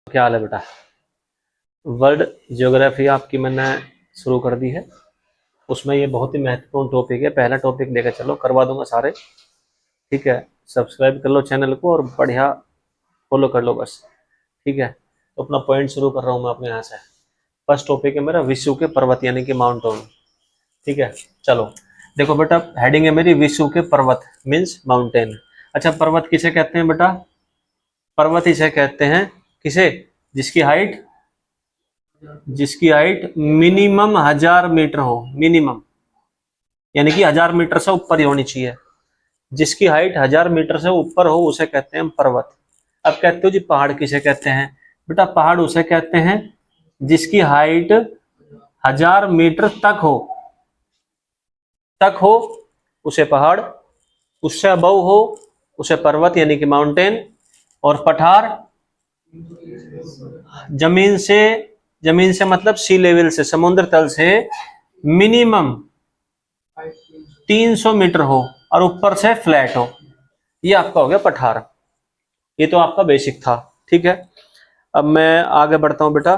क्या हाल है बेटा? वर्ल्ड ज्योग्राफी आपकी मैंने शुरू कर दी है। उसमें ये बहुत ही महत्वपूर्ण टॉपिक है। पहला टॉपिक लेकर चलो, करवा दूंगा सारे। ठीक है, सब्सक्राइब कर लो चैनल को और बढ़िया फॉलो कर लो बस। ठीक है, तो अपना पॉइंट शुरू कर रहा हूँ मैं अपने यहाँ से। फर्स्ट टॉपिक है मेरा विश्व के पर्वत यानी कि माउंटेन। ठीक है, चलो देखो बेटा, हेडिंग है मेरी विश्व के पर्वत मीन्स माउंटेन। अच्छा, पर्वत किसे कहते हैं बेटा? पर्वत इसे कहते हैं किसे? जिसकी हाइट मिनिमम 1000 मीटर हो। मिनिमम यानी कि 1000 मीटर से ऊपर ही होनी चाहिए। जिसकी हाइट 1000 मीटर से ऊपर हो उसे कहते हैं पर्वत। अब कहते हो जी पहाड़ किसे कहते हैं? बेटा पहाड़ उसे कहते हैं जिसकी हाइट 1000 मीटर तक हो उसे पहाड़, उससे अबव हो उसे पर्वत यानी कि माउंटेन, और पठार जमीन से मतलब सी लेवल से, समुद्र तल से मिनिमम 300 मीटर हो और ऊपर से फ्लैट हो। ये आपका हो गया पठार। ये तो आपका बेसिक था। ठीक है, अब मैं आगे बढ़ता हूं बेटा।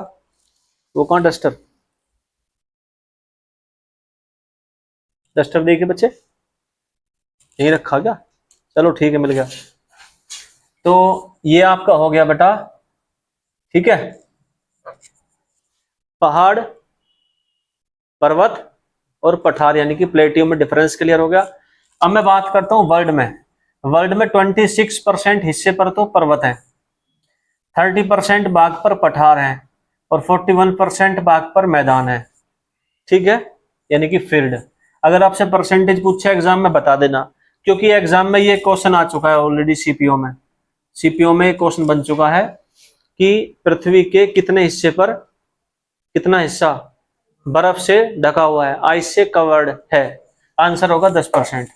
वो कौन डस्टर डस्टर देखिए बच्चे, यही रखा क्या? चलो ठीक है, मिल गया। तो ये आपका हो गया बेटा। ठीक है, पहाड़, पर्वत और पठार यानी कि प्लेटियो में डिफरेंस क्लियर हो गया। अब मैं बात करता हूं वर्ल्ड में 26% हिस्से पर तो पर्वत है, 30% भाग पर पठार है और 41% भाग पर मैदान है। ठीक है, यानी कि फील्ड। अगर आपसे परसेंटेज पूछे एग्जाम में बता देना, क्योंकि एग्जाम में ये क्वेश्चन आ चुका है ऑलरेडी। सीपीओ में क्वेश्चन बन चुका है कि पृथ्वी के कितने हिस्से पर कितना हिस्सा बर्फ से ढका हुआ है, आइस से कवर्ड है। आंसर होगा 10%।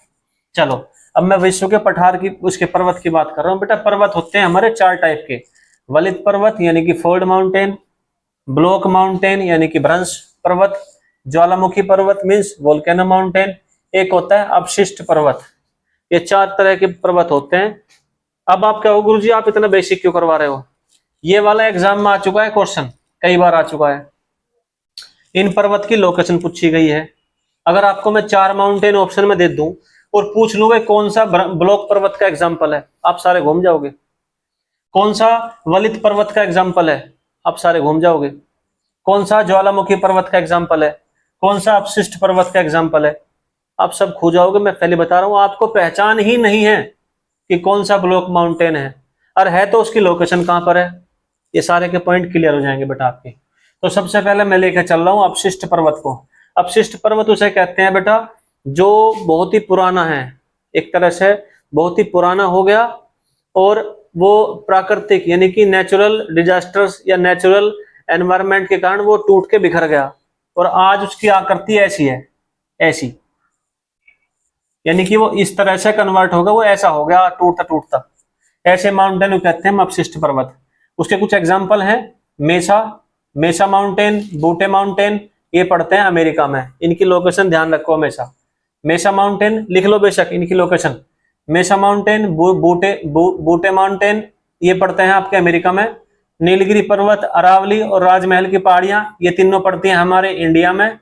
चलो, अब मैं विश्व के पठार की, उसके पर्वत की बात कर रहा हूं बेटा। पर्वत होते हैं हमारे 4 टाइप के। वलित पर्वत यानी कि फोल्ड माउंटेन, ब्लॉक माउंटेन यानी कि भ्रंश पर्वत, ज्वालामुखी पर्वत मीन्स वोल्केनो माउंटेन, एक होता है अपशिष्ट पर्वत। ये 4 तरह के पर्वत होते हैं। अब आप क्या हो गुरुजी, आप इतना बेसिक क्यों करवा रहे हो? ये वाला एग्जाम में आ चुका है क्वेश्चन, कई बार आ चुका है। इन पर्वत की लोकेशन पूछी गई है। अगर आपको मैं 4 माउंटेन ऑप्शन में दे दूं और पूछ लूंगा कौन सा ब्लॉक पर्वत का एग्जाम्पल है, आप सारे घूम जाओगे। कौन सा वलित पर्वत का एग्जाम्पल है, आप सारे घूम जाओगे। कौन सा ज्वालामुखी पर्वत का एग्जाम्पल है, कौन सा अपशिष्ट पर्वत का एग्जाम्पल है, आप सब खो जाओगे। मैं पहले बता रहा हूं, आपको पहचान ही नहीं है कि कौन सा ब्लॉक माउंटेन है, और है तो उसकी लोकेशन कहां पर है। ये सारे के पॉइंट क्लियर हो जाएंगे बेटा आपके। तो सबसे पहले मैं लेकर चल रहा हूं अपशिष्ट पर्वत को। अपशिष्ट पर्वत उसे कहते हैं बेटा जो बहुत ही पुराना है, एक तरह से बहुत ही पुराना हो गया, और वो प्राकृतिक यानी कि नेचुरल डिजास्टर्स या नेचुरल एनवायरनमेंट के कारण वो टूट के बिखर गया, और आज उसकी आकृति ऐसी है, ऐसी, यानी कि वो इस तरह से कन्वर्ट होगा, वो ऐसा हो गया टूटता टूटता। ऐसे माउंटेन को कहते हैं अपशिष्ट पर्वत। उसके कुछ एग्जाम्पल हैं, मेसा माउंटेन, बूटे माउंटेन, ये पड़ते हैं अमेरिका में। इनकी लोकेशन ध्यान रखो हमेशा। मेसा माउंटेन लिख लो बेशक इनकी लोकेशन। मेसा माउंटेन, बूटे माउंटेन, ये पड़ते हैं आपके अमेरिका में। नीलगिरी पर्वत, अरावली और राजमहल की पहाड़ियां, ये तीनों पड़ती हैं हमारे इंडिया में।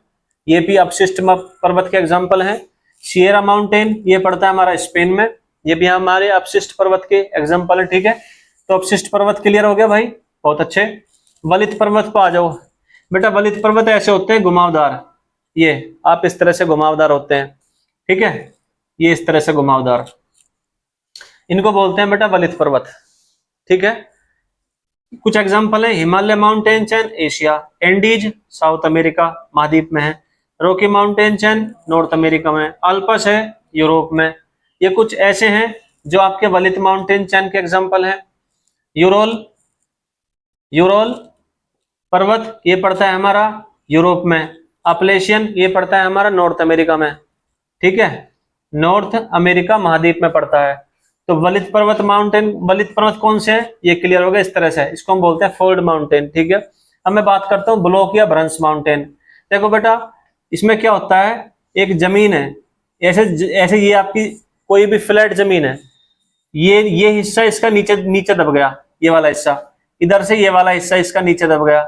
ये भी अपशिष्ट पर्वत के एग्जाम्पल हैं। सियरा माउंटेन, ये पड़ता है हमारा स्पेन में, ये भी हमारे अपशिष्ट पर्वत के एग्जाम्पल है। ठीक है, तो अपशिष्ट पर्वत क्लियर हो गया भाई, बहुत अच्छे। वलित पर्वत पर आ जाओ बेटा। वलित पर्वत ऐसे होते हैं घुमावदार, ये आप इस तरह से घुमावदार होते हैं। ठीक है, ये इस तरह से घुमावदार, इनको बोलते हैं बेटा वलित पर्वत। ठीक है, कुछ एग्जांपल है, Himalaya mountain chain Asia, Andes south America महाद्वीप में है, Rocky mountain chain north America में, अल्पस है यूरोप में। ये कुछ ऐसे हैं जो आपके वलित माउंटेन चेन के एग्जांपल हैं। यूरोल यूरोल पर्वत, ये पड़ता है हमारा यूरोप में। अपलेशियन, ये पड़ता है हमारा नॉर्थ अमेरिका में। ठीक है, नॉर्थ अमेरिका महाद्वीप में पड़ता है। तो वलित पर्वत कौन से है, ये क्लियर हो गया इस तरह से, इसको हम बोलते हैं फोल्ड माउंटेन। ठीक है, अब मैं बात करता हूँ ब्लॉक या भ्रंश माउंटेन। देखो बेटा, इसमें क्या होता है, एक जमीन है, ऐसे ऐसे ये आपकी कोई भी फ्लैट जमीन है, ये हिस्सा इसका नीचे नीचे दब गया, ये वाला हिस्सा, इधर से ये वाला हिस्सा इसका नीचे दब गया,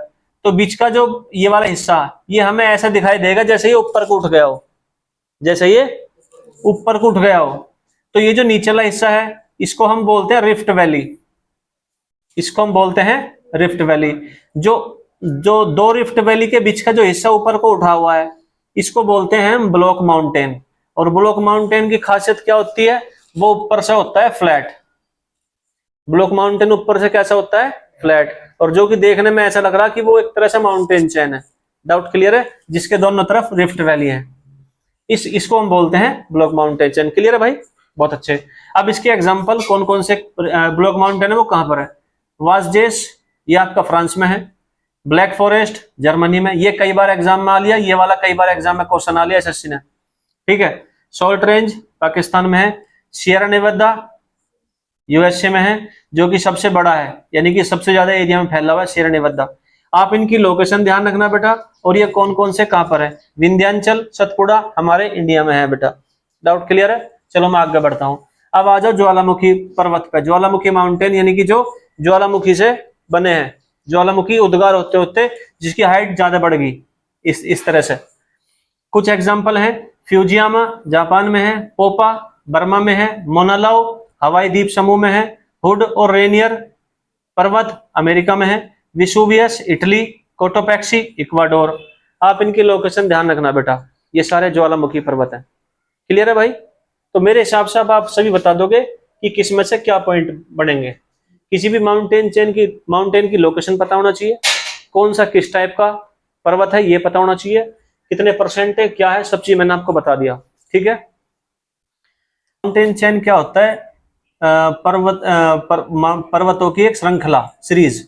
तो बीच का जो ये वाला हिस्सा ये हमें ऐसा दिखाई देगा जैसे ये ऊपर को उठ गया हो, जैसे ये ऊपर को उठ गया हो। तो ये जो नीचे वाला हिस्सा है इसको हम बोलते हैं रिफ्ट वैली, इसको हम बोलते हैं रिफ्ट वैली। जो जो दो रिफ्ट वैली के बीच का जो हिस्सा ऊपर को उठा हुआ है इसको बोलते हैं हम ब्लॉक माउंटेन। और ब्लॉक माउंटेन की खासियत क्या होती है, वो ऊपर से होता है फ्लैट। ब्लॉक माउंटेन ऊपर से कैसा होता है, फ्लैट, और जो कि देखने में ऐसा लग रहा कि वो एक तरह से माउंटेन चेन है। डाउट क्लियर है, जिसके दोनों तरफ रिफ्ट वैली है, इसको हम बोलते हैं ब्लॉक माउंटेन चेन। क्लियर है भाई, बहुत अच्छे। अब इसके एग्जांपल कौन कौन से ब्लॉक माउंटेन है वो कहां पर है, वासजेस ये आपका फ्रांस में है, ब्लैक फॉरेस्ट जर्मनी में, ये कई बार एग्जाम में आ लिया, ये वाला कई बार एग्जाम में क्वेश्चन आ लिया एसएससी ने, ठीक है। सॉल्ट रेंज पाकिस्तान में है, सियरा नेवादा यूएसए में है, जो कि सबसे बड़ा है, यानी कि सबसे ज्यादा एरिया में फैला हुआ है सियरा नेवादा। आप इनकी लोकेशन ध्यान रखना बेटा, और ये कौन कौन से कहां पर है, विंध्याचल सतपुड़ा हमारे इंडिया में है बेटा। डाउट क्लियर है, चलो मैं आगे बढ़ता हूं। अब आ जाओ ज्वालामुखी पर्वत पे, ज्वालामुखी माउंटेन यानी कि जो ज्वालामुखी से बने हैं, ज्वालामुखी उद्गार होते होते जिसकी हाइट ज्यादा बढ़ गई, इस तरह से। कुछ एग्जांपल हैं, फ्यूजियामा जापान में है, पोपा बर्मा में है, मोनालाउ हवाई द्वीप समूह में है, हुड और रेनियर पर्वत अमेरिका में है, विसुवियस इटली, कोटोपैक्सी इक्वाडोर। आप इनकी लोकेशन ध्यान रखना बेटा, ये सारे ज्वालामुखी पर्वत हैं। क्लियर है भाई, तो मेरे हिसाब से अब आप सभी बता दोगे कि किस में से क्या पॉइंट बनेंगे। किसी भी माउंटेन की लोकेशन पता होना चाहिए, कौन सा किस टाइप का पर्वत है ये पता होना चाहिए, कितने परसेंट है क्या है, सब चीज मैंने आपको बता दिया, ठीक है। माउंटेन चेन क्या होता है, पर्वतों की एक श्रृंखला, सीरीज,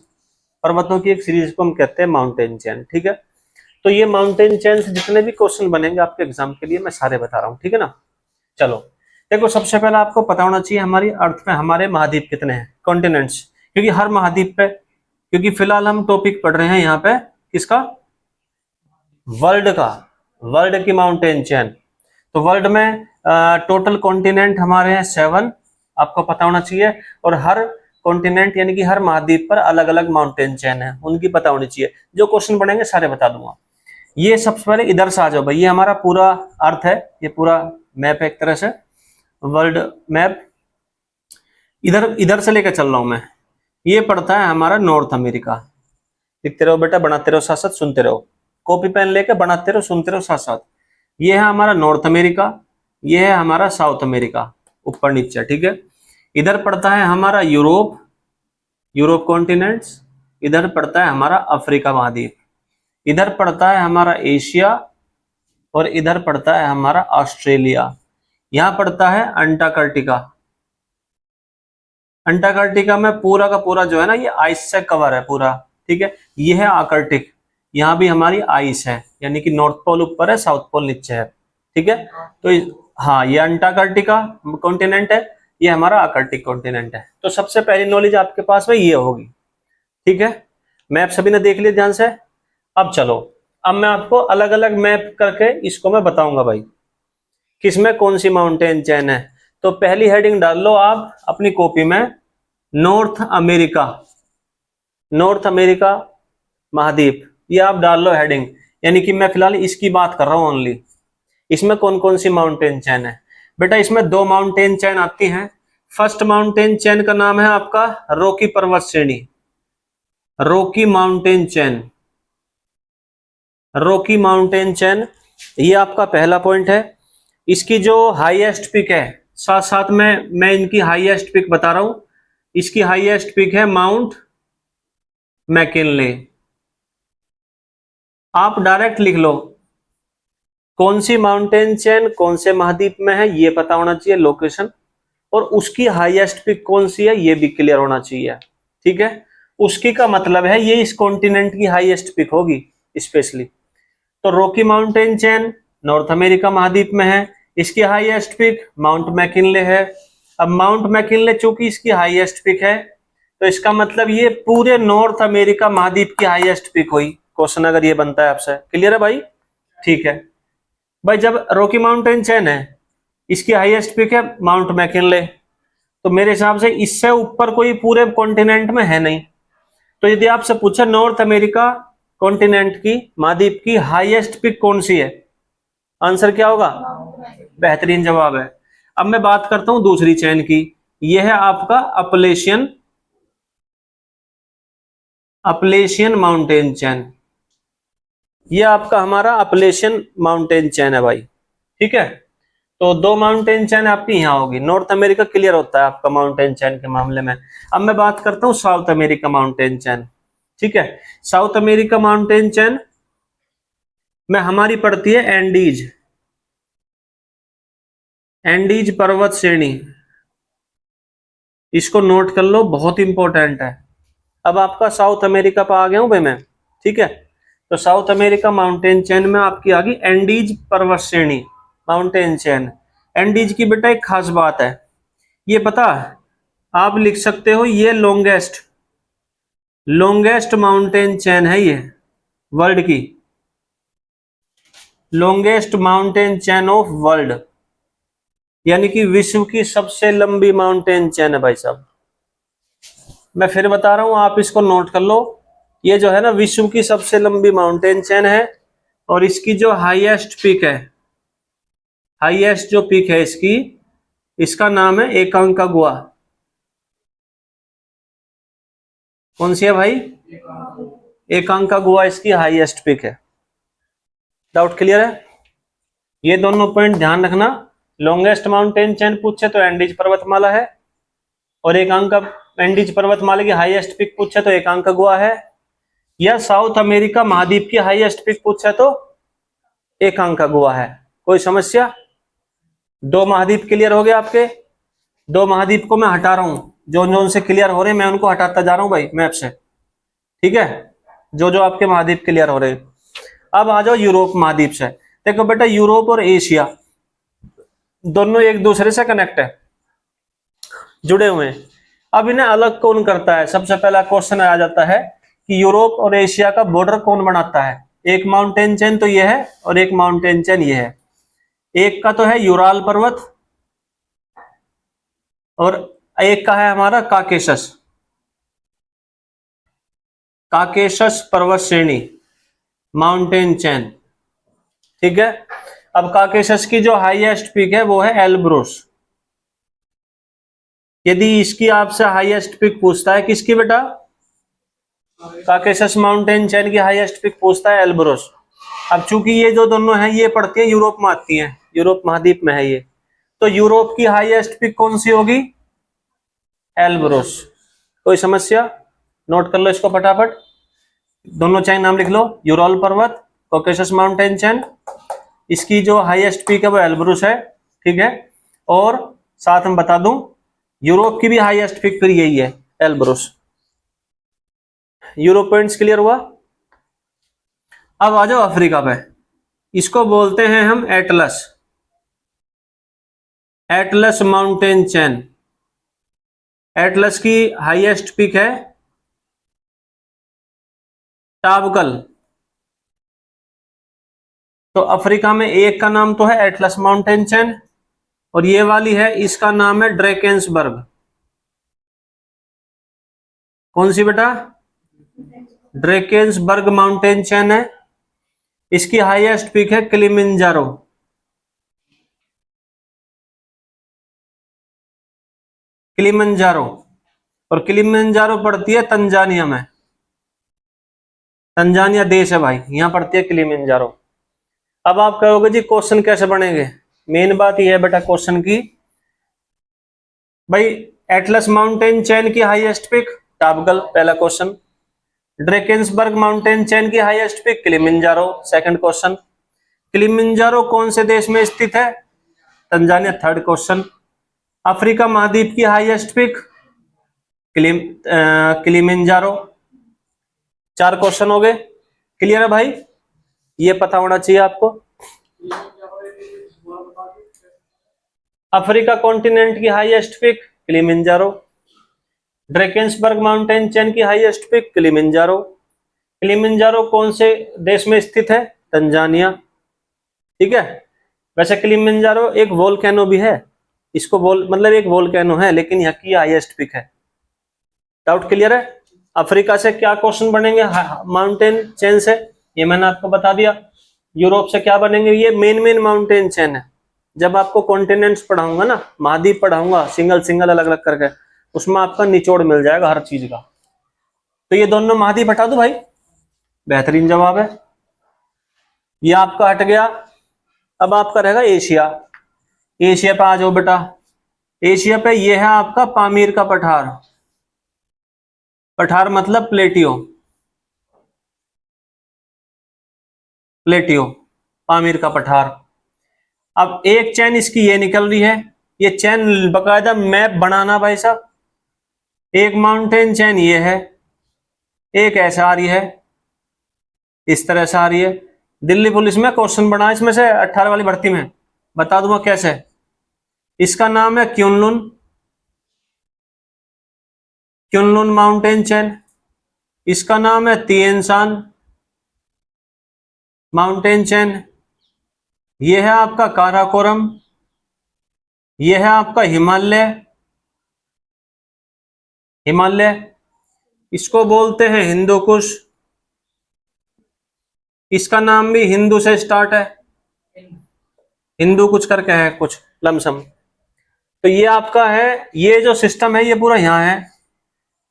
पर्वतों की एक सीरीज को हम कहते हैं माउंटेन चेन, ठीक है। तो ये माउंटेन चेन से जितने भी क्वेश्चन बनेंगे आपके एग्जाम के लिए मैं सारे बता रहा हूँ, ठीक है ना। चलो देखो, सबसे पहले आपको पता होना चाहिए हमारी अर्थ में हमारे महाद्वीप कितने हैं, कॉन्टिनेंट्स, क्योंकि हर महाद्वीप पे, क्योंकि फिलहाल हम टॉपिक पढ़ रहे हैं यहाँ पे किसका, वर्ल्ड का, वर्ल्ड की माउंटेन चेन। तो वर्ल्ड में टोटल कॉन्टिनेंट हमारे हैं 7, आपको पता होना चाहिए, और हर कॉन्टिनेंट यानी कि हर महाद्वीप पर अलग अलग माउंटेन चेन है, उनकी पता होनी चाहिए। जो क्वेश्चन पढ़ेंगे सारे बता दूंगा। ये सबसे पहले इधर से आ जाओ भाई, ये हमारा पूरा अर्थ है, ये पूरा मैप है एक तरह से, वर्ल्ड मैप। इधर से लेकर चल रहा हूं मैं। ये पड़ता है हमारा नॉर्थ अमेरिका, लिखते रहो बेटा, बनाते रहो साथ साथ, सुनते रहो, कॉपी पेन लेकर बनाते रहो, सुनते रहो साथ साथ। ये है हमारा नॉर्थ अमेरिका, ये है हमारा साउथ अमेरिका, ऊपर नीचे, ठीक है। इधर पड़ता है हमारा यूरोप, यूरोप कॉन्टिनेंट्स, इधर पड़ता है हमारा अफ्रीका महाद्वीप, इधर पड़ता है हमारा एशिया, और इधर पड़ता है हमारा ऑस्ट्रेलिया। यहां पड़ता है अंटार्कटिका। अंटार्कटिका में पूरा का पूरा जो है ना ये आइस से कवर है पूरा, ठीक है। ये है आर्कटिक, यहाँ भी हमारी आइस है, यानी कि नॉर्थ पोल ऊपर है, साउथ पोल नीचे है, ठीक है। तो हाँ, ये अंटार्कटिका कॉन्टिनेंट है, ये हमारा आर्कटिक कॉन्टिनेंट है। तो सबसे पहली नॉलेज आपके पास में ये होगी, ठीक है। मैप सभी ने देख लिया ध्यान से। अब चलो, अब मैं आपको अलग अलग मैप करके इसको मैं बताऊंगा भाई किसमें कौन सी माउंटेन चेन है। तो पहली हेडिंग डाल लो आप अपनी कॉपी में, नॉर्थ अमेरिका, नॉर्थ अमेरिका महाद्वीप, ये आप डाल लो हेडिंग, यानी कि मैं फिलहाल इसकी बात कर रहा हूं ओनली। इसमें कौन कौन सी माउंटेन चेन है बेटा, इसमें 2 माउंटेन चेन आती हैं। फर्स्ट माउंटेन चेन का नाम है आपका रॉकी पर्वत श्रेणी, Rocky mountain chain, Rocky mountain chain, ये आपका पहला पॉइंट है। इसकी जो हाईएस्ट पिक है, साथ साथ में मैं इनकी हाईएस्ट पिक बता रहा हूं, इसकी हाईएस्ट पिक है माउंट मैकिनले। आप डायरेक्ट लिख लो कौन सी माउंटेन चेन कौन से महाद्वीप में है, ये पता होना चाहिए लोकेशन, और उसकी हाईएस्ट पिक कौन सी है ये भी क्लियर होना चाहिए, ठीक है। उसकी का मतलब है ये इस कॉन्टिनेंट की हाईएस्ट पिक होगी स्पेशली। तो Rocky mountain chain north America महाद्वीप में है, इसकी हाईएस्ट पिक माउंट मैकिनले है। अब माउंट मैकिनले चूंकि इसकी हाईएस्ट पिक है, तो इसका मतलब ये पूरे नॉर्थ अमेरिका महाद्वीप की हाईएस्ट पिक हुई। क्वेश्चन अगर ये बनता है आपसे, क्लियर है भाई, ठीक है भाई। जब रॉकी माउंटेन चेन है, इसकी हाईएस्ट पिक है माउंट मैकिनले, तो मेरे हिसाब से इससे ऊपर कोई पूरे कॉन्टिनेंट में है नहीं। तो यदि आपसे पूछे नॉर्थ अमेरिका कॉन्टिनेंट की, महाद्वीप की हाईएस्ट पीक कौन सी है, आंसर क्या होगा? बेहतरीन जवाब है। अब मैं बात करता हूं दूसरी चेन की, यह है आपका अपलेशियन माउंटेन चेन। ये आपका हमारा अपलेशियन माउंटेन चेन है भाई, ठीक है। तो दो माउंटेन चेन आपकी यहां होगी। नॉर्थ अमेरिका क्लियर होता है आपका माउंटेन चेन के मामले में। अब मैं बात करता हूं साउथ अमेरिका माउंटेन चेन, ठीक है। साउथ अमेरिका माउंटेन चेन में हमारी पड़ती है एंडीज, एंडीज पर्वत श्रेणी। इसको नोट कर लो, बहुत इंपॉर्टेंट है। अब आपका साउथ अमेरिका पर आ गया हूं भाई मैं, ठीक है। तो साउथ अमेरिका माउंटेन चेन में आपकी आ गई एंडीज पर्वत श्रेणी, माउंटेन चेन। एंडीज की बेटा एक खास बात है, ये पता आप लिख सकते हो, ये लॉन्गेस्ट माउंटेन चेन है, ये वर्ल्ड की longest mountain chain of world, यानी कि विश्व की सबसे लंबी माउंटेन चेन है भाई साहब। मैं फिर बता रहा हूं, आप इसको नोट कर लो। ये जो है ना विश्व की सबसे लंबी माउंटेन चेन है, और इसकी जो हाईएस्ट पीक है, हाईएस्ट जो पीक है इसकी, इसका नाम है एकांकागुआ। कौन सी है भाई? एकांकागुआ इसकी हाईएस्ट पीक है। डाउट क्लियर है? ये दोनों पॉइंट ध्यान रखना। लॉन्गेस्ट माउंटेन चेन पूछे तो एंडीज पर्वतमाला है, और एंडीज पर्वतमाला की हाईएस्ट पीक पूछे तो एकांकागुआ है, या साउथ अमेरिका महाद्वीप की हाईएस्ट पीक पूछे तो एकांकागुआ है। कोई समस्या? दो महाद्वीप क्लियर हो गए आपके। दो महाद्वीप को मैं हटा रहा हूं, जो जो से क्लियर हो रहे हैं मैं उनको हटाता जा रहा हूं भाई मैप से, ठीक है। जो जो आपके महाद्वीप क्लियर हो रहे हैं। अब आ जाओ यूरोप महाद्वीप से। देखो बेटा, यूरोप और एशिया दोनों एक दूसरे से कनेक्ट है, जुड़े हुए हैं। अब इन्हें अलग कौन करता है? सबसे पहला क्वेश्चन आ जाता है कि यूरोप और एशिया का बॉर्डर कौन बनाता है? एक माउंटेन चेन तो ये है, और एक माउंटेन चेन ये है। एक का तो है यूराल पर्वत, और एक का है हमारा काकेशस, काकेशस पर्वत श्रेणी, माउंटेन चेन, ठीक है। अब काकेशस की जो हाईएस्ट पीक है वो है एल्ब्रुस। यदि इसकी आपसे हाईएस्ट पीक पूछता है, किसकी बेटा? काकेशस माउंटेन चेन की हाईएस्ट पीक पूछता है एल्ब्रुस। अब चूंकि ये जो दोनों हैं ये पड़ती है यूरोप में आती हैं, यूरोप महाद्वीप में है ये, तो यूरोप की हाईएस्ट पीक कौन सी होगी? एल्ब्रुस। कोई समस्या? नोट कर लो इसको फटाफट। दोनों चेन नाम लिख लो, यूराल पर्वत, कॉकेशस माउंटेन चेन। इसकी जो हाईएस्ट पीक है वो एल्ब्रुस है, ठीक है। और साथ में बता दूं, यूरोप की भी हाईएस्ट पीक फिर यही है, एल्ब्रुस। यूरोप पॉइंट्स क्लियर हुआ? अब आ जाओ अफ्रीका पे। इसको बोलते हैं हम Atlas, Atlas mountain chain. Atlas की हाईएस्ट पीक है टाबकल। तो अफ्रीका में एक का नाम तो है एटलस माउंटेन चेन, और ये वाली है, इसका नाम है ड्रैकेंसबर्ग। कौन सी बेटा? ड्रैकेंसबर्ग माउंटेन चेन है। इसकी हाईएस्ट पीक है किलिमंजारो, किलिमंजारो। और किलिमंजारो पड़ती है तंजानिया में, तंजानिया देश है भाई, यहां पड़ती है किलिमंजारो। अब आप कहोगे जी क्वेश्चन कैसे बनेंगे? मेन बात यह है बेटा क्वेश्चन की, भाई एटलस माउंटेन चेन की हाईएस्ट पीक टाबकल, पहला क्वेश्चन। ड्रैकेंसबर्ग माउंटेन चेन की highest peak Kilimanjaro, second question. Kilimanjaro कौन से देश में स्थित है? Tanzania, third question. अफ्रीका महाद्वीप की हाईएस्ट पीक किलिमंजारो, चार क्वेश्चन हो गए। क्लियर है भाई? ये पता होना चाहिए आपको। अफ्रीका कॉन्टिनेंट की highest peak Kilimanjaro, Drakensberg mountain chain की हाईएस्ट पीक किलिमंजारो। किलिमंजारो कौन से देश में स्थित है? तंजानिया, ठीक है। वैसे किलिमंजारो एक वोल्केनो भी है, इसको मतलब एक वोल्केनो है, लेकिन यहाँ की हाईएस्ट पीक है। डाउट क्लियर है? अफ्रीका से क्या क्वेश्चन बनेंगे? माउंटेन चेन से, ये मैंने आपको बता दिया। यूरोप से क्या बनेंगे? ये मेन माउंटेन चेन है। जब आपको कॉन्टिनेंट्स पढ़ाऊंगा ना, महाद्वीप पढ़ाऊंगा सिंगल सिंगल अलग अलग करके, उसमें आपका निचोड़ मिल जाएगा हर चीज का। तो ये दोनों महाद्वीप हटा दो भाई, बेहतरीन जवाब है। ये आपका हट गया। अब आपका रहेगा एशिया। एशिया पे आ जाओ बेटा। एशिया पे ये है आपका पामीर का पठार। पठार मतलब प्लेटियो, प्लेटियो, पामीर का पठार। अब एक चैन इसकी ये निकल रही है, ये चैन बकायदा मैप बनाना भाई साहब। एक माउंटेन चैन ये है, एक ऐसा आ रही है, इस तरह से आ रही है। दिल्ली पुलिस में क्वेश्चन बना इसमें से 18 वाली भर्ती में, बता दूंगा कैसे। इसका नाम है क्युनलुन, क्युनलुन माउंटेन चैन। इसका नाम है तिएनशान माउंटेन चैन। यह है आपका काराकोरम। यह है आपका हिमालय, हिमालय। इसको बोलते हैं हिंदू कुश। इसका नाम भी हिंदू से स्टार्ट है, हिंदू कुछ करके है कुछ लमसम। तो ये आपका है, ये जो सिस्टम है ये पूरा यहाँ है।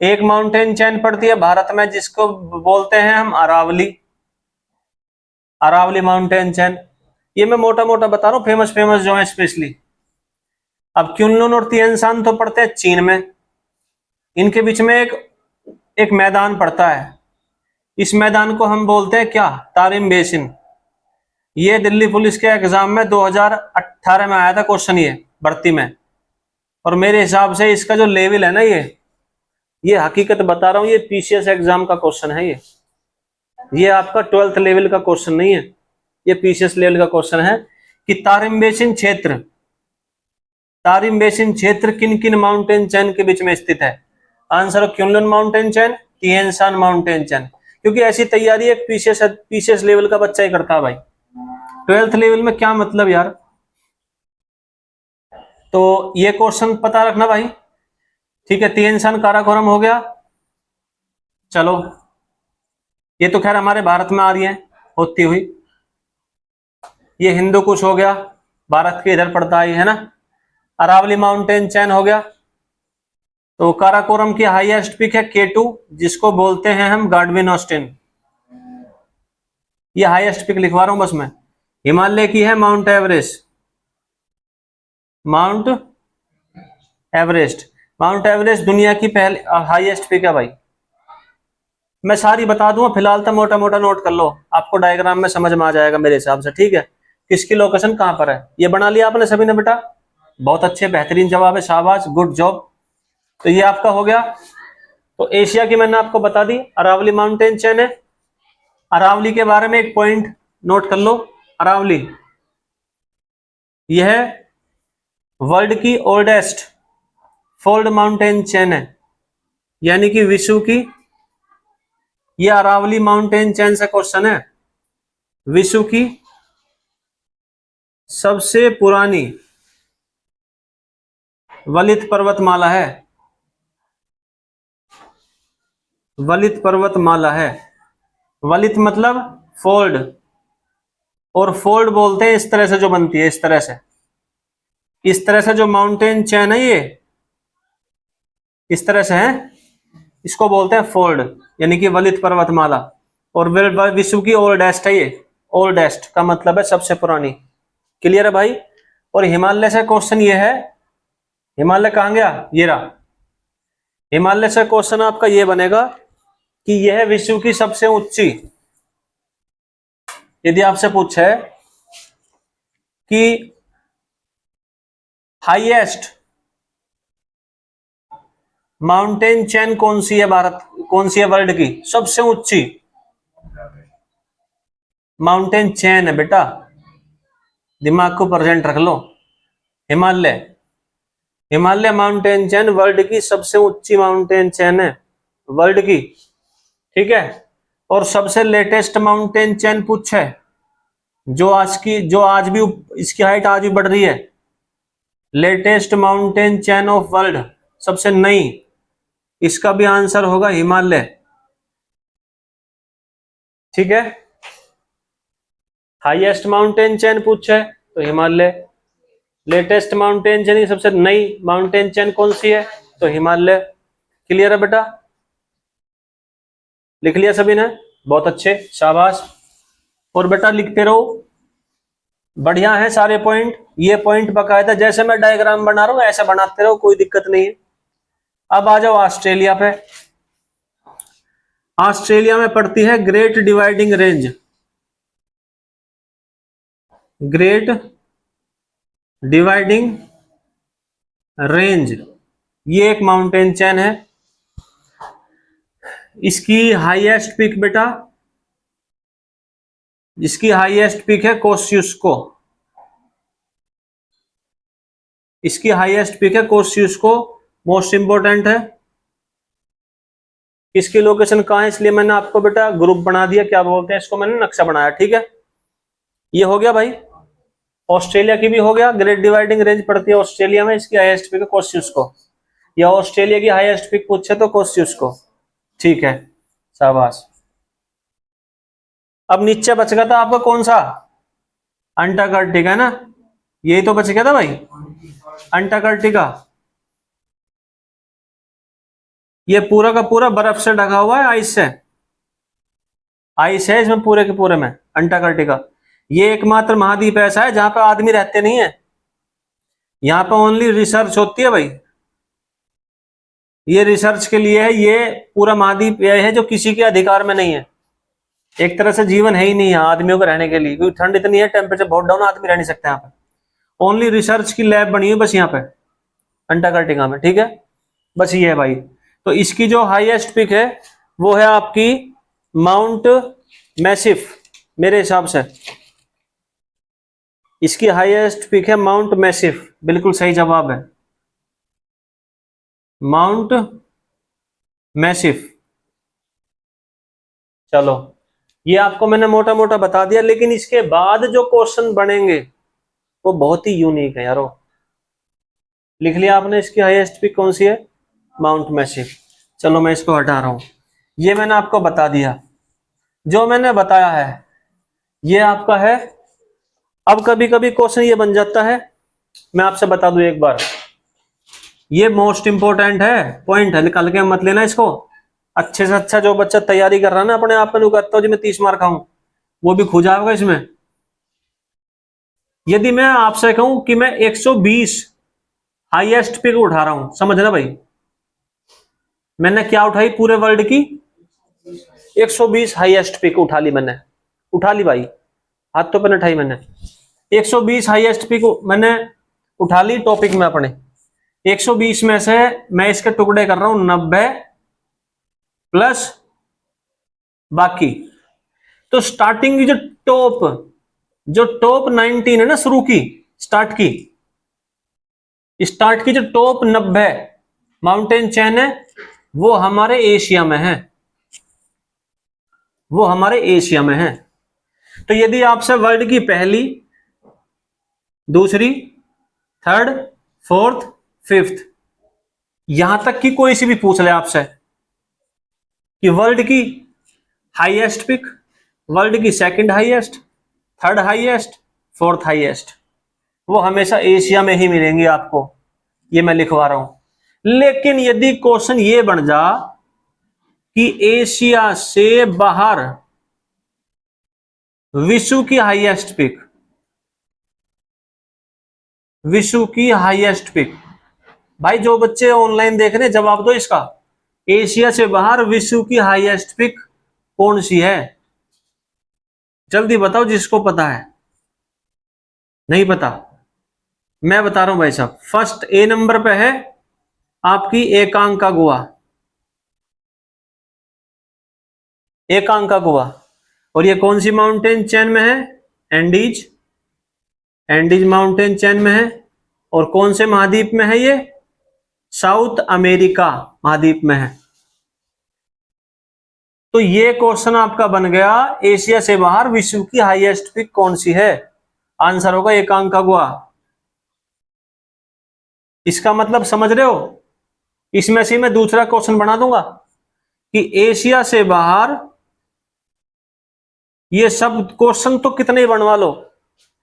एक माउंटेन चैन पड़ती है भारत में जिसको बोलते हैं हम अरावली, अरावली माउंटेन चैन। ये मैं मोटा मोटा बता रहा हूँ, फेमस फेमस जो है स्पेशली। अब क्युनलुन और तिएनशान तो पड़ते हैं चीन में। इनके बीच में एक मैदान पड़ता है, इस मैदान को हम बोलते हैं क्या? Tarim basin. ये दिल्ली पुलिस के एग्जाम में 2018 में आया था क्वेश्चन, ये भर्ती में। और मेरे हिसाब से इसका जो लेवल है ना, ये हकीकत बता रहा हूं, ये पीसीएस एग्जाम का क्वेश्चन है। ये आपका 12th लेवल का क्वेश्चन नहीं है, ये पीसीएस लेवल का क्वेश्चन है कि तारिम बेसिन क्षेत्र, तारिम बेसिन क्षेत्र किन किन माउंटेन चैन के बीच में स्थित है? आंसर क्युनलुन माउंटेन चैन, तिएनशान माउंटेन चैन। क्योंकि ऐसी तैयारी एक पीसीएस लेवल का बच्चा ही करता है भाई। 12th लेवल में क्या मतलब यार। तो ये क्वेश्चन पता रखना भाई, ठीक है। तिएनशान काराकोरम हो गया। चलो, ये तो खैर हमारे भारत में आ रही है होती हुई। ये हिंदू कुश हो गया, भारत के इधर पड़ता है ना। अरावली माउंटेन चैन हो गया। तो काराकोरम की हाईएस्ट पीक है K2, जिसको बोलते हैं हम गार्डविन ऑस्टिन। ये हाईएस्ट पीक लिखवा रहा हूं बस मैं। हिमालय की है mount Everest, mount Everest. Mount Everest दुनिया की पहली हाईएस्ट पीक है भाई। मैं सारी बता दूंगा, फिलहाल तो मोटा मोटा नोट कर लो, आपको डायग्राम में समझ में आ जाएगा मेरे हिसाब से, ठीक है। किसकी लोकेशन कहां पर है, ये बना लिया आपने सभी ने बेटा। बहुत अच्छे, बेहतरीन जवाब है, शाबाश, गुड जॉब। तो ये आपका हो गया। तो एशिया की मैंने आपको बता दी, अरावली माउंटेन चेन है। अरावली के बारे में एक पॉइंट नोट कर लो। अरावली यह वर्ल्ड की ओल्डेस्ट फोल्ड माउंटेन चेन है, यानी कि विश्व की, यह अरावली माउंटेन चेन से क्वेश्चन है, विश्व की सबसे पुरानी वलित पर्वतमाला है, वलित पर्वतमाला है। वलित मतलब फोल्ड, और फोल्ड बोलते हैं इस तरह से जो बनती है, इस तरह से, इस तरह से जो माउंटेन चेन है ये इस तरह से है, इसको बोलते हैं फोल्ड, यानी कि वलित पर्वतमाला। और विश्व की ओल्डेस्ट है ये, ओल्डेस्ट का मतलब है सबसे पुरानी। क्लियर है भाई। और हिमालय से क्वेश्चन ये है, हिमालय कहां गया, ये रहा। हिमालय से क्वेश्चन आपका ये बनेगा कि यह विश्व की सबसे ऊंची, यदि आपसे पूछे कि हाईएस्ट माउंटेन चेन कौन सी है, भारत कौन सी है वर्ल्ड की सबसे ऊंची माउंटेन चेन है बेटा, दिमाग को प्रेजेंट रख लो। Himalaya, Himalaya mountain chain world की सबसे ऊंची माउंटेन चेन है वर्ल्ड की, ठीक है। और सबसे लेटेस्ट माउंटेन चेन पूछे, जो आज भी इसकी हाइट आज भी बढ़ रही है, latest mountain chain of world, सबसे नई इसका भी आंसर होगा हिमालय। ठीक है, हाईएस्ट माउंटेन चेन पूछे तो हिमालय, लेटेस्ट माउंटेन चेन की सबसे नई माउंटेन चेन कौन सी है तो हिमालय। क्लियर है बेटा, लिख लिया सभी ने, बहुत अच्छे, शाबाश। और बेटा लिखते रहो, बढ़िया है सारे पॉइंट, ये पॉइंट बकायदा जैसे मैं डायग्राम बना रहा हूं ऐसे बनाते रहो, कोई दिक्कत नहीं है। अब आ जाओ ऑस्ट्रेलिया पे। ऑस्ट्रेलिया में पड़ती है great dividing range, great dividing range, ये एक माउंटेन चेन है। इसकी हाईएस्ट पीक बेटा, इसकी हाईएस्ट पीक है कोस्युस्को, इसकी हाईएस्ट पीक है कोस्युस्को, मोस्ट इंपोर्टेंट है। इसकी लोकेशन कहां है, इसलिए मैंने आपको बेटा ग्रुप बना दिया, क्या बोलते हैं इसको, मैंने नक्शा बनाया। ठीक है, ये हो गया भाई, ऑस्ट्रेलिया की भी हो गया। ग्रेट डिवाइडिंग रेंज पड़ती है ऑस्ट्रेलिया में, इसकी हाईएस्ट पीक है कोस्युस्को, या ऑस्ट्रेलिया की हाईएस्ट पीक पूछे तो कोस्युस्को। ठीक है, शाबाश। अब नीचे बच गया था आपका कौन सा, अंटार्कटिका है ना, यही तो बच गया था भाई, अंटार्कटिका। ये पूरा का पूरा बर्फ से ढका हुआ है, आइस से, आइस है इसमें पूरे के पूरे में अंटार्कटिका। ये एकमात्र महाद्वीप ऐसा है जहां पर आदमी रहते नहीं है, यहां पर ओनली रिसर्च होती है भाई, ये रिसर्च के लिए है। ये पूरा महाद्वीप यह है जो किसी के अधिकार में नहीं है, एक तरह से जीवन है ही नहीं है आदमियों को रहने के लिए, क्योंकि ठंड इतनी है, टेम्परेचर बहुत डाउन, आदमी रह नहीं सकते यहाँ पे। ओनली रिसर्च की लैब बनी हुई बस यहाँ पे अंटार्कटिका में। ठीक है, बस ये है भाई। तो इसकी जो हाईएस्ट पिक है वो है आपकी माउंट मैसिफ, मेरे हिसाब से इसकी हाईएस्ट पिक है माउंट मैसिफ, बिल्कुल सही जवाब है, माउंट मैसिफ। चलो, ये आपको मैंने मोटा मोटा बता दिया, लेकिन इसके बाद जो क्वेश्चन बनेंगे वो बहुत ही यूनिक है यारो। लिख लिया आपने, इसकी हाईएस्ट पिक कौन सी है, माउंट मैसिफ। चलो मैं इसको हटा रहा हूं, ये मैंने आपको बता दिया, जो मैंने बताया है ये आपका है। अब कभी कभी क्वेश्चन ये बन जाता है, मैं आपसे बता दूं एक बार, ये मोस्ट इंपोर्टेंट है, पॉइंट है, निकाल के मत लेना इसको। अच्छे से अच्छा जो बच्चा तैयारी कर रहा है ना अपने आप में, करता हूं जी मैं 30 मार्क खाऊं, वो भी खो जाएगा इसमें। यदि मैं आपसे कहूं कि मैं 120 हाईएस्ट पिक उठा रहा हूं, समझना भाई, मैंने क्या उठाई पूरे वर्ल्ड की 120 हाईएस्ट पिक उठा ली, मैंने उठा ली भाई, हाथ तो पे उठाई मैंने, 120 हाईएस्ट पिक मैंने उठा ली टॉपिक में अपने। 120 में से मैं इसके टुकड़े कर रहा हूं 90 प्लस बाकी। तो स्टार्टिंग की जो टॉप 19 है ना, शुरू की स्टार्ट की जो टॉप 90 माउंटेन चेन है वो हमारे एशिया में है, वो हमारे एशिया में है। तो यदि आपसे वर्ल्ड की पहली, दूसरी, थर्ड, फोर्थ, फिफ्थ, यहां तक की कोई सी भी पूछ ले आपसे कि वर्ल्ड की हाईएस्ट पिक, वर्ल्ड की second highest, third highest, fourth highest, वो हमेशा एशिया में ही मिलेंगी आपको, ये मैं लिखवा रहा हूं। लेकिन यदि क्वेश्चन ये बन जा कि एशिया से बाहर विश्व की हाईएस्ट पिक, विश्व की हाईएस्ट पिक, भाई जो बच्चे ऑनलाइन देख रहे हैं जवाब दो इसका, एशिया से बाहर विश्व की हाईएस्ट पिक कौन सी है, जल्दी बताओ जिसको पता है। नहीं पता, मैं बता रहा हूं भाई साहब, फर्स्ट ए नंबर पे है आपकी एकांकागुआ, एकांकागुआ। और ये कौन सी माउंटेन चेन में है, एंडीज, एंडीज माउंटेन चेन में है। और कौन से महाद्वीप में है ये, साउथ अमेरिका महाद्वीप में है। तो ये क्वेश्चन आपका बन गया, एशिया से बाहर विश्व की हाईएस्ट पिक कौन सी है, आंसर होगा एकांकागुआ। इसका मतलब समझ रहे हो, इसमें से मैं दूसरा क्वेश्चन बना दूंगा कि एशिया से बाहर, ये सब क्वेश्चन तो कितने ही बनवा लो,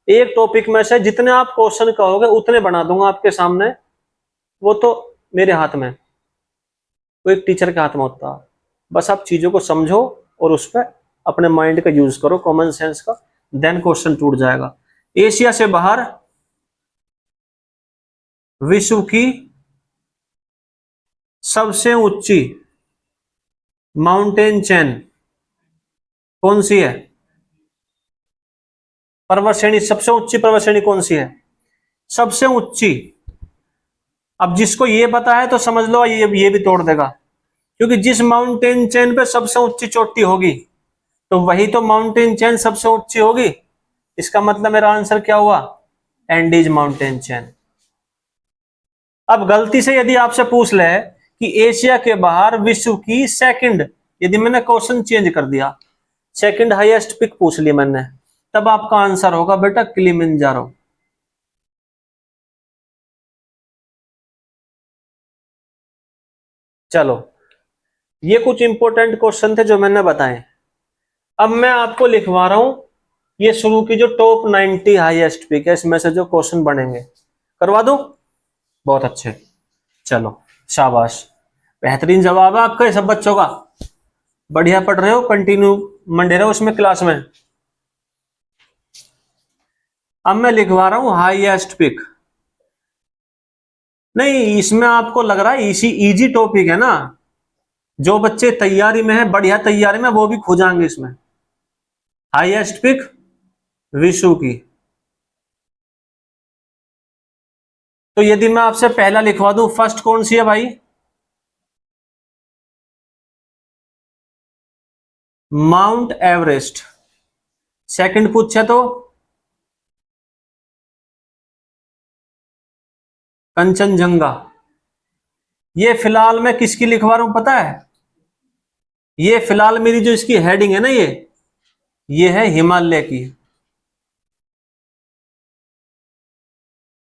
एक टॉपिक में से जितने आप क्वेश्चन कहोगे उतने बना दूंगा आपके सामने, वो तो मेरे हाथ में, वो एक टीचर के हाथ में होता है। बस आप चीजों को समझो और उस पर अपने माइंड का यूज करो, कॉमन सेंस का, देन क्वेश्चन टूट जाएगा। एशिया से बाहर विश्व की सबसे ऊंची माउंटेन चेन कौन सी है? पर्वत श्रेणी, सबसे ऊंची पर्वत श्रेणी कौन सी है? सबसे ऊंची। अब जिसको ये पता है तो समझ लो ये भी तोड़ देगा, क्योंकि जिस माउंटेन चेन पे सबसे ऊंची चोटी होगी तो वही तो माउंटेन चेन सबसे ऊंची होगी। इसका मतलब मेरा आंसर क्या हुआ? Andes mountain chain. अब गलती से यदि आपसे पूछ ले कि एशिया के बाहर विश्व की सेकंड, यदि मैंने क्वेश्चन चेंज कर दिया, सेकंड हाईएस्ट पिक पूछ ली मैंने, तब आपका आंसर होगा बेटा किलिमंजारो। चलो, ये कुछ इंपॉर्टेंट क्वेश्चन थे जो मैंने बताए। अब मैं आपको लिखवा रहा हूं ये शुरू की जो टॉप 90 हाईएस्ट पिक है, इसमें से जो क्वेश्चन बनेंगे, करवा दूं? बहुत अच्छे, चलो शाबाश, बेहतरीन जवाब है आपका, सब बच्चों का। बढ़िया पढ़ रहे हो, कंटिन्यू मंडे रहो उसमें क्लास में। अब मैं लिखवा रहा हूं हाईएस्ट पिक। नहीं, इसमें आपको लग रहा है इजी टॉपिक है ना, जो बच्चे तैयारी में है, बढ़िया तैयारी में, वो भी खो जाएंगे इसमें। हाईएस्ट पिक विश्व की, तो यदि मैं आपसे पहला लिखवा दूं, फर्स्ट कौन सी है भाई? Mount Everest. सेकंड पूछे तो कंचनजंगा। ये फिलहाल मैं किसकी लिखवा रहा हूं पता है? ये फिलहाल मेरी जो इसकी हेडिंग है ना, ये है हिमालय की,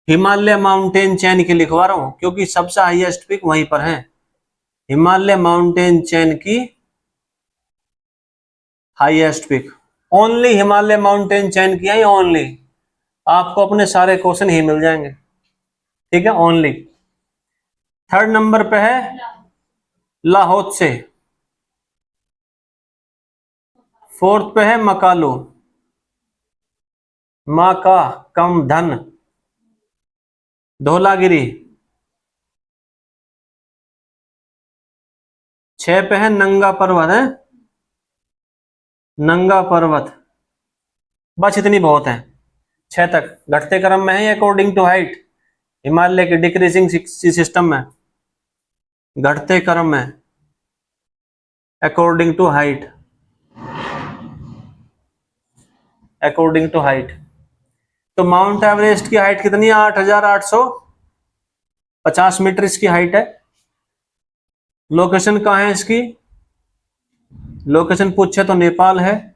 हिमालय माउंटेन चेन की लिखवा रहा हूं, क्योंकि सबसे हाईएस्ट पिक वहीं पर है। हिमालय माउंटेन चेन की highest peak, only Himalaya mountain chain की है, ओनली। आपको अपने सारे क्वेश्चन ही मिल जाएंगे, ठीक है, ओनली। थर्ड नंबर पे है लाहौत्से, फोर्थ पे है मकालू, मां का कम धन, धौलागिरी, 6 पे है नंगा पर्वत, है नंगा पर्वत। बस इतनी बहुत है, 6 तक। घटते क्रम में है अकॉर्डिंग टू हाइट, हिमालय के डिक्रीजिंग सिस्टम में, घटते क्रम में according to height, according to height. तो माउंट एवरेस्ट की हाइट कितनी है? 8,850 मीटर इसकी हाइट है। लोकेशन कहाँ है इसकी? लोकेशन पूछे तो नेपाल है।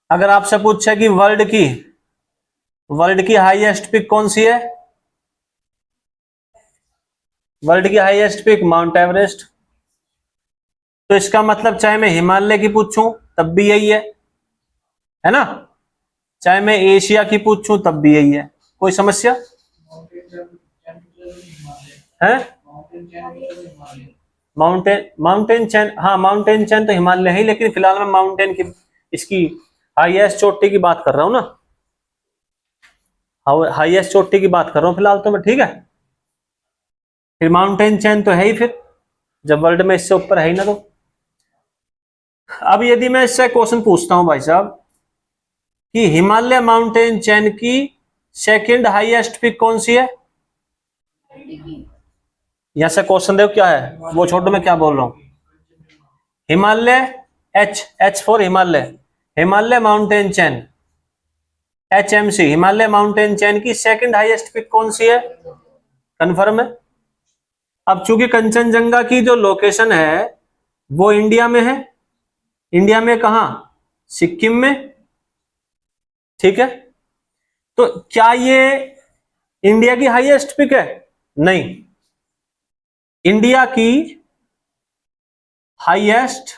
अगर आपसे पूछे कि वर्ल्ड की हाईएस्ट पिक कौन सी है? वर्ल्ड की हाईएस्ट पिक माउंट एवरेस्ट। तो इसका मतलब चाहे मैं हिमालय की पूछूं तब भी यही है ना, चाहे मैं एशिया की पूछूं तब भी यही है। कोई समस्या है? माउंटेन चैन, हाँ माउंटेन चैन तो हिमालय है, लेकिन फिलहाल मैं माउंटेन की, इसकी हाईएस्ट चोटी की बात कर रहा हूं ना, हाईएस्ट चोटी की बात कर रहा हूं फिलहाल तो मैं, ठीक है। फिर माउंटेन चैन तो है ही, फिर जब वर्ल्ड में इससे ऊपर है ही ना। तो अब यदि मैं इससे क्वेश्चन पूछता हूं भाई साहब कि हिमालय माउंटेन चैन की सेकंड हाईएस्ट पिक कौन सी है? यहां से क्वेश्चन देखो क्या है, वो छोटो मैं क्या बोल रहा हूं। Himalaya, H for Himalaya, Himalaya mountain chain, HMC, Himalaya mountain chain की सेकंड हाईएस्ट पिक कौन सी है? कंफर्म है? अब चूंकि कंचनजंगा की जो लोकेशन है वो इंडिया में है, इंडिया में कहा? सिक्किम में, ठीक है। तो क्या ये इंडिया की हाईएस्ट पिक है? नहीं, इंडिया की हाईएस्ट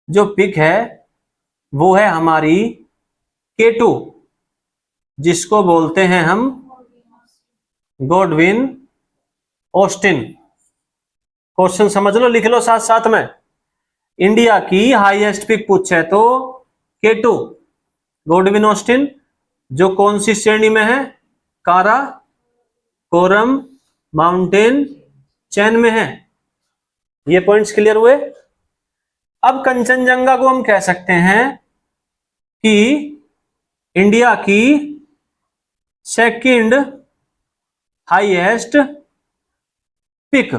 जो पिक है वो है हमारी K2, जिसको बोलते हैं हम गॉडविन ऑस्टिन। क्वेश्चन समझ लो, लिख लो साथ साथ में। इंडिया की हाईएस्ट पिक पूछे तो K2 गॉडविन ऑस्टिन, जो कौन सी श्रेणी में है? कारा कोरम माउंटेन चैन में है। ये पॉइंट्स क्लियर हुए। अब कंचनजंगा को हम कह सकते हैं कि इंडिया की सेकंड हाईएस्ट पिक,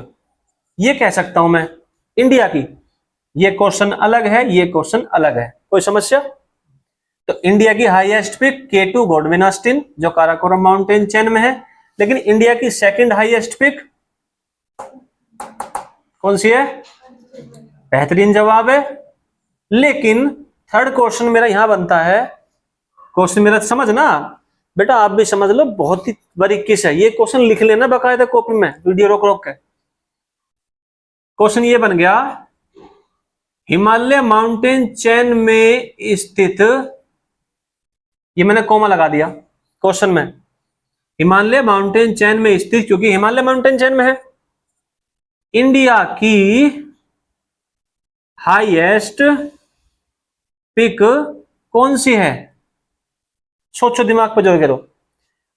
ये कह सकता हूं मैं इंडिया की। ये क्वेश्चन अलग है, ये क्वेश्चन अलग है, कोई समस्या? तो इंडिया की highest pick K2 Godwin Austen, जो काराकोरम माउंटेन चेन में है। लेकिन इंडिया की सेकंड हाईएस्ट पिक कौन सी है? बेहतरीन जवाब है। लेकिन थर्ड क्वेश्चन मेरा यहां बनता है, क्वेश्चन मेरा समझना बेटा, आप भी समझ लो, बहुत ही बारीकी से ये क्वेश्चन लिख लेना बकायदा कॉपी में, वीडियो रोक रोक के। क्वेश्चन ये बन गया, हिमालय माउंटेन चेन में स्थित, ये मैंने कोमा लगा दिया क्वेश्चन में, हिमालय माउंटेन चेन में स्थित, क्योंकि हिमालय माउंटेन चेन में है, इंडिया की हाईएस्ट पिक कौन सी है? सोचो, दिमाग पे जोर करो।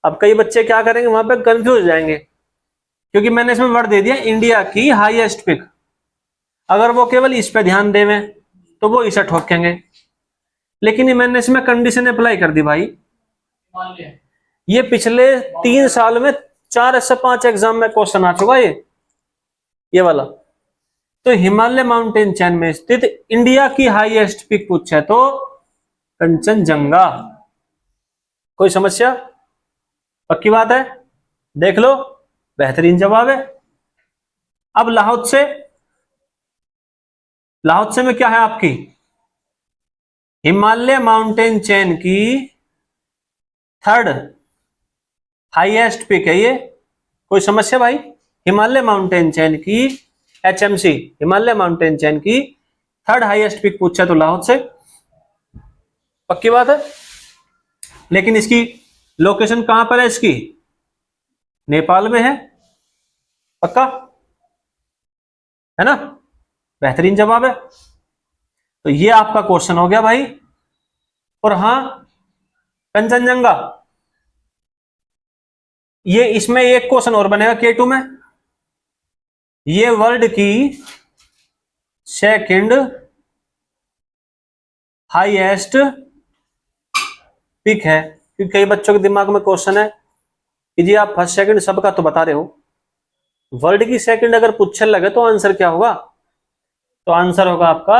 अब कई बच्चे क्या करेंगे, वहां पे कंफ्यूज हो जाएंगे, क्योंकि मैंने इसमें वर्ड दे दिया इंडिया की हाईएस्ट पिक। अगर वो केवल इस पे ध्यान देवें तो वो इसे ठोकेंगे, लेकिन मैंने इसमें कंडीशन अप्लाई कर दी भाई। ये पिछले 3 साल में 4 से 5 एग्जाम में क्वेश्चन आ चुका है ये वाला। तो हिमालय माउंटेन चेन में स्थित इंडिया की हाईएस्ट पिक पूछे तो कंचनजंगा। कोई समस्या? पक्की बात है, देख लो, बेहतरीन जवाब है। अब लाहौत्से, लाहौत्से में क्या है आपकी? हिमालय माउंटेन चेन की थर्ड हाईएस्ट पिक है ये। कोई समस्या भाई? हिमालय माउंटेन चेन की HMC, हिमालय माउंटेन चेन की थर्ड हाईएस्ट पिक पूछा तो लाहौत्से। पक्की बात है। लेकिन इसकी लोकेशन कहां पर है? इसकी नेपाल में है। पक्का है ना? बेहतरीन जवाब है। तो ये आपका क्वेश्चन हो गया भाई। और हां, कंचनजंगा, ये इसमें एक क्वेश्चन और बनेगा K2 में। ये वर्ल्ड की सेकंड हाईएस्ट पिक है, क्योंकि कई बच्चों के दिमाग में क्वेश्चन है कि जी आप फर्स्ट सेकंड सबका तो बता रहे हो, वर्ल्ड की सेकंड अगर पूछने लगे तो आंसर क्या होगा? तो आंसर होगा आपका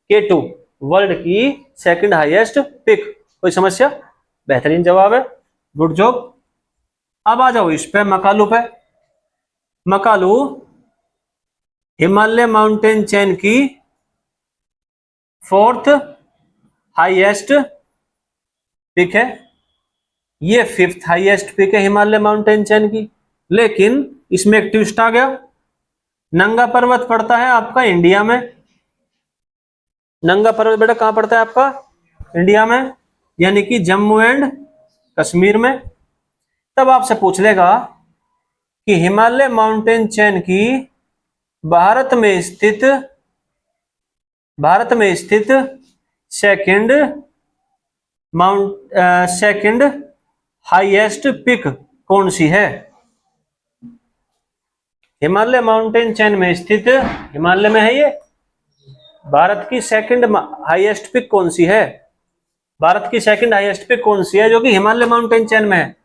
K2, वर्ल्ड की सेकंड हाईएस्ट पिक। कोई समस्या? बेहतरीन जवाब है, गुड जॉब। अब आ जाओ इस पे, मकालू पे। मकालू हिमालय माउंटेन चेन की फोर्थ हाईएस्ट पिक है। ये फिफ्थ हाईएस्ट पिक है हिमालय माउंटेन चेन की। लेकिन इसमें एक ट्विस्ट आ गया, नंगा पर्वत पड़ता है आपका इंडिया में। नंगा पर्वत बेटा कहां पड़ता है आपका? इंडिया में, यानी कि जम्मू एंड कश्मीर में। तब आपसे पूछ लेगा कि हिमालय माउंटेन चेन की भारत में स्थित सेकंड सेकंड हाईएस्ट पिक कौन सी है? हिमालय माउंटेन चेन में स्थित, हिमालय में है ये, भारत की सेकंड हाईएस्ट पिक कौन सी है? भारत की सेकंड हाईएस्ट पिक कौन सी है जो कि हिमालय माउंटेन चेन में है?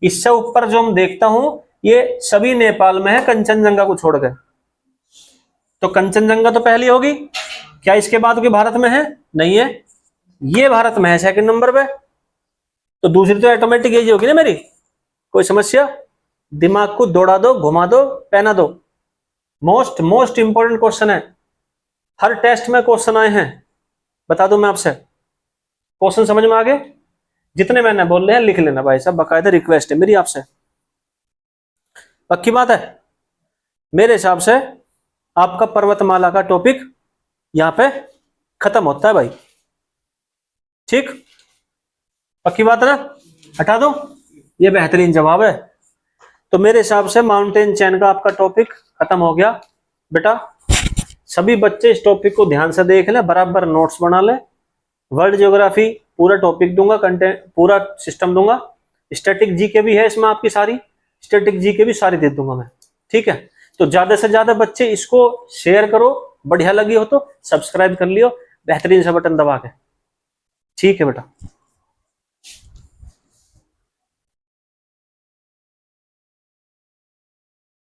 इससे ऊपर जो हम देखता हूं ये सभी नेपाल में है, कंचनजंगा को छोड़कर। तो कंचनजंगा तो पहली होगी, क्या इसके बाद कोई भारत में है? नहीं है, ये भारत में है सेकंड नंबर पे। तो दूसरी तो ऑटोमेटिक यही होगी ना मेरी। कोई समस्या? दिमाग को दौड़ा दो, घुमा दो, पहना दो। मोस्ट मोस्ट इंपॉर्टेंट क्वेश्चन है, हर टेस्ट में क्वेश्चन आए हैं, बता दूं मैं आपसे। क्वेश्चन समझ में आ गए? जितने मैंने बोल रहे हैं लिख लेना भाई साहब, बाकायदा रिक्वेस्ट है मेरी आपसे। पक्की बात है? मेरे हिसाब से आपका पर्वतमाला का टॉपिक यहां पे खत्म होता है भाई। ठीक, पक्की बात है ना? हटा दो, ये बेहतरीन जवाब है। तो मेरे हिसाब से माउंटेन चैन का आपका टॉपिक खत्म हो गया बेटा। सभी बच्चे इस टॉपिक को ध्यान से देख लें, बराबर नोट्स बना लें। वर्ल्ड ज्योग्राफी पूरा टॉपिक दूंगा, कंटेंट पूरा सिस्टम दूंगा। स्टैटिक जीके भी है इसमें आपकी सारी, स्टैटिक जीके भी सारी दे दूंगा मैं। ठीक है, तो ज्यादा से ज्यादा बच्चे इसको शेयर करो, बढ़िया लगी हो तो सब्सक्राइब कर लियो बेहतरीन सा बटन दबा के। ठीक है बेटा।